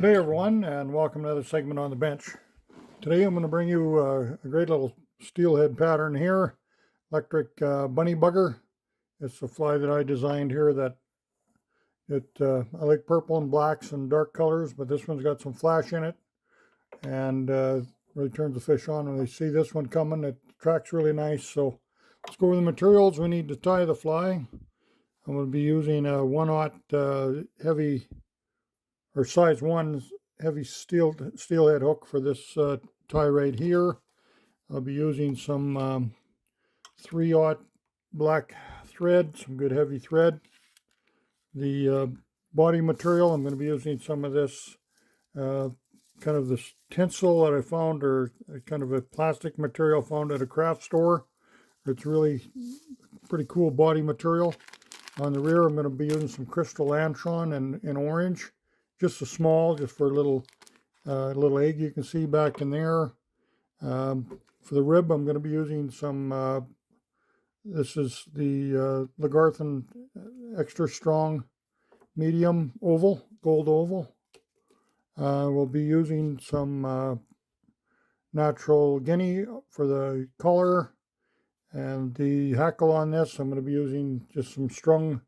Good day, everyone, and welcome to another segment on the bench. Today I'm going to bring you a great little steelhead pattern here, electric bunny bugger. It's a fly that I designed here that I like purple and blacks and dark colors, but this one's got some flash in it and really turns the fish on when they see this one coming. It tracks really nice. So let's go over the materials we need to tie the fly. I'm going to be using a 1/0 heavy or size 1 heavy steelhead hook for this tie right here. I'll be using some 3/0 black thread, some good heavy thread. The body material, I'm going to be using some of this kind of this tinsel that I found, or kind of a plastic material found at a craft store. It's really pretty cool body material. On the rear, I'm going to be using some crystal lantern in orange, just a small, just for a little egg you can see back in there. For the rib, I'm going to be using some, this is the Lagarthan extra strong medium oval, gold oval. We'll be using some natural guinea for the collar, and the hackle on this, I'm going to be using just some strung,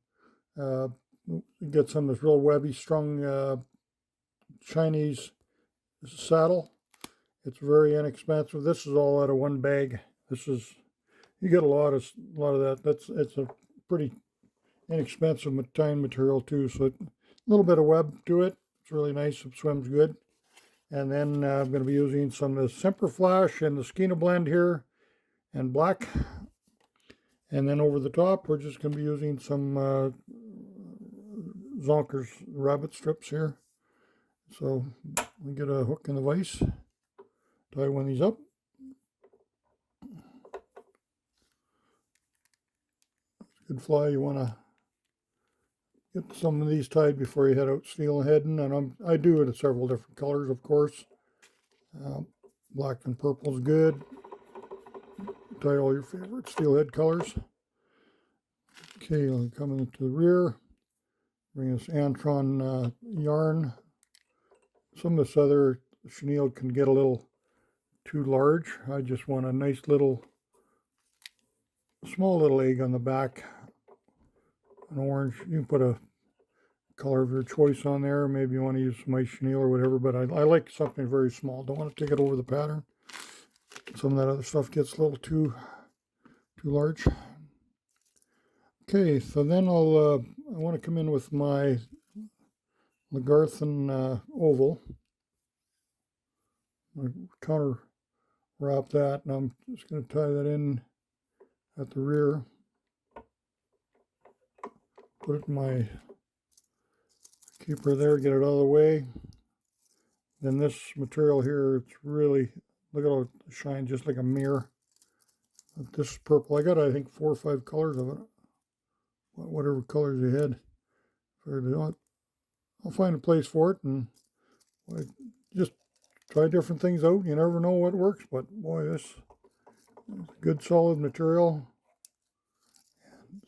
get some of this real webby strung Chinese saddle. It's very inexpensive. This is all out of one bag. You get a lot of that. It's a pretty inexpensive tying material too. So a little bit of web to it. It's really nice. It swims good. And then I'm going to be using some of the Semper Flash and the Skeena blend here, and black. And then over the top, we're just going to be using some Zonkers rabbit strips here. So we get a hook in the vise, tie one of these up. Good fly. You want to get some of these tied before you head out steelheading, and I do it in several different colors, of course. Black and purple is good. Tie all your favorite steelhead colors. Okay, I'll come into the rear. Bring this Antron yarn. Some of this other chenille can get a little too large. I just want a nice little, small little egg on the back. An orange. You can put a color of your choice on there. Maybe you want to use some ice chenille or whatever, but I like something very small. Don't want to take it over the pattern. Some of that other stuff gets a little too large. Okay, so then I want to come in with my Lagarthan oval. I counter wrap that, and I'm just going to tie that in at the rear. Put it in my keeper there, get it out of the way. Then this material here, it's really, look at how it shines just like a mirror. This is purple. I got, I think, 4 or 5 colors of it. Whatever colors you had. I'll find a place for it, and I just try different things out. You never know what works, but boy, this is good solid material.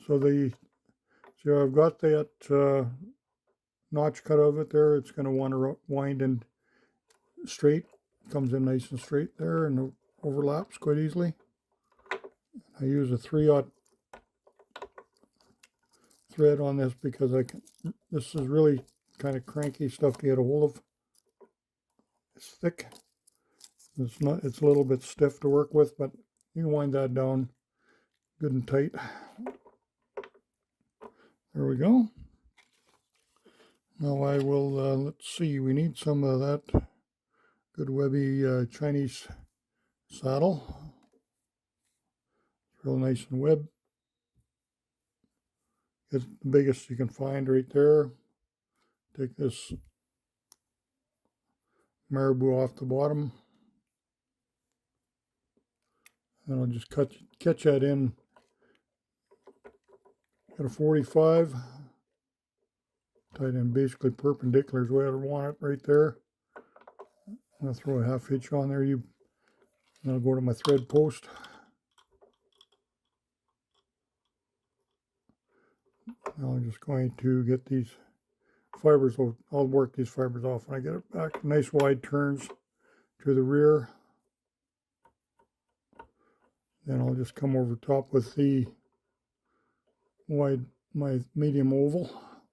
So see, I've got that notch cut of it there. It's going to want to wind in straight. Comes in nice and straight there, and overlaps quite easily. I use a 3/0 thread on this because this is really kind of cranky stuff to get a hold of. It's thick. It's a little bit stiff to work with, but you can wind that down good and tight. There we go. Now I will, let's see, we need some of that good webby Chinese saddle. It's real nice and web. It's the biggest you can find right there. Take this marabou off the bottom. And I'll just catch that in at a 45. Tied in basically perpendicular is the way I want it right there. I'm going to throw a half hitch on there. And I'll go to my thread post. Now I'm just going to get these fibers, I'll work these fibers off when I get it back. Nice wide turns to the rear. Then I'll just come over top with the my medium oval,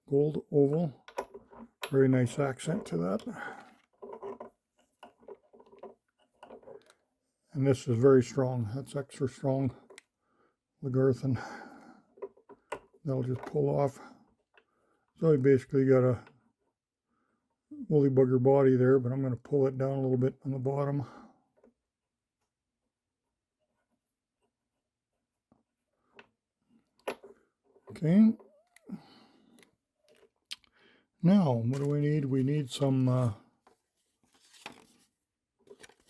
gold oval. Very nice accent to that. And this is very strong. That's extra strong Lagarthan. That'll just pull off. So we basically got a woolly bugger body there, but I'm going to pull it down a little bit on the bottom. Okay. Now, what do we need? We need some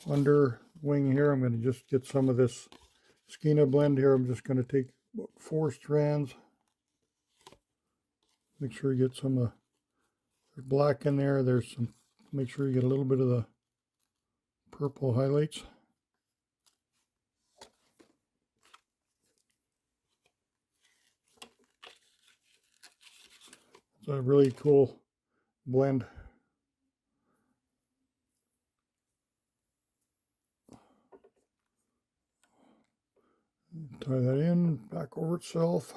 under wing here. I'm going to just get some of this Skeena blend here. I'm just going to take about 4 strands. Make sure you get some black in there. There's some, make sure you get a little bit of the purple highlights. It's a really cool blend. Tie that in, back over itself.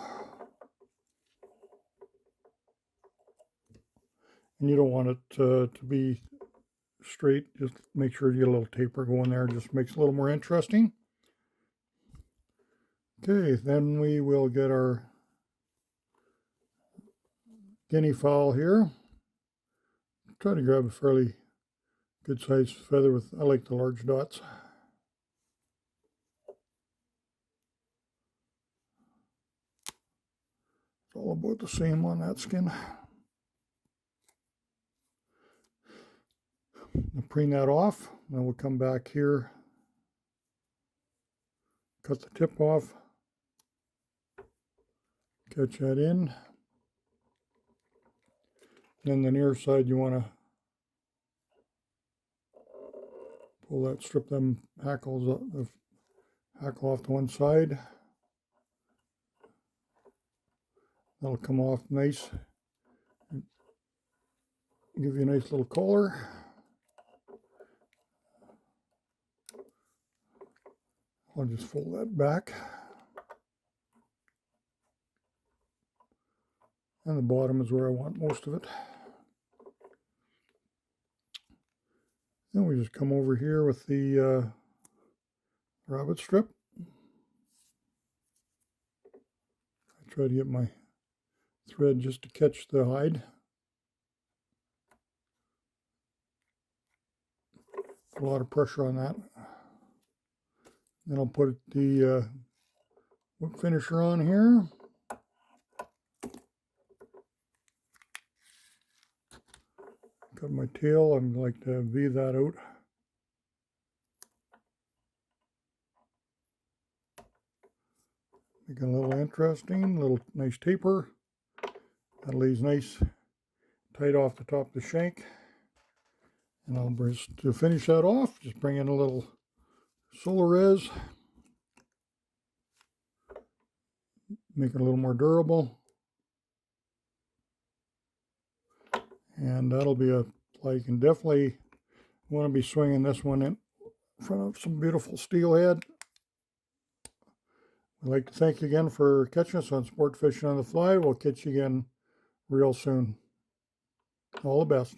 And you don't want it to be straight. Just make sure you get a little taper going there. Just makes it a little more interesting. Okay, then we will get our guinea fowl here. Try to grab a fairly good sized feather with, I like the large dots. It's all about the same on that skin. I'll preen that off. Then we'll come back here, cut the tip off, catch that in. Then the near side, you want to pull that, strip them hackles, the hackle off to one side. That'll come off nice. Give you a nice little collar. I'll just fold that back. And the bottom is where I want most of it. Then we just come over here with the rabbit strip. I try to get my thread just to catch the hide. Put a lot of pressure on that. Then I'll put the hook finisher on here. Got my tail, I'd like to V that out. Make it a little interesting, a little nice taper. That lays nice tight off the top of the shank. And I'll just, to finish that off, just bring in a little Solarez. Make it a little more durable. And that'll be a, you can definitely want to be swinging this one in front of some beautiful steelhead. I'd like to thank you again for catching us on Sport Fishing on the Fly. We'll catch you again real soon. All the best.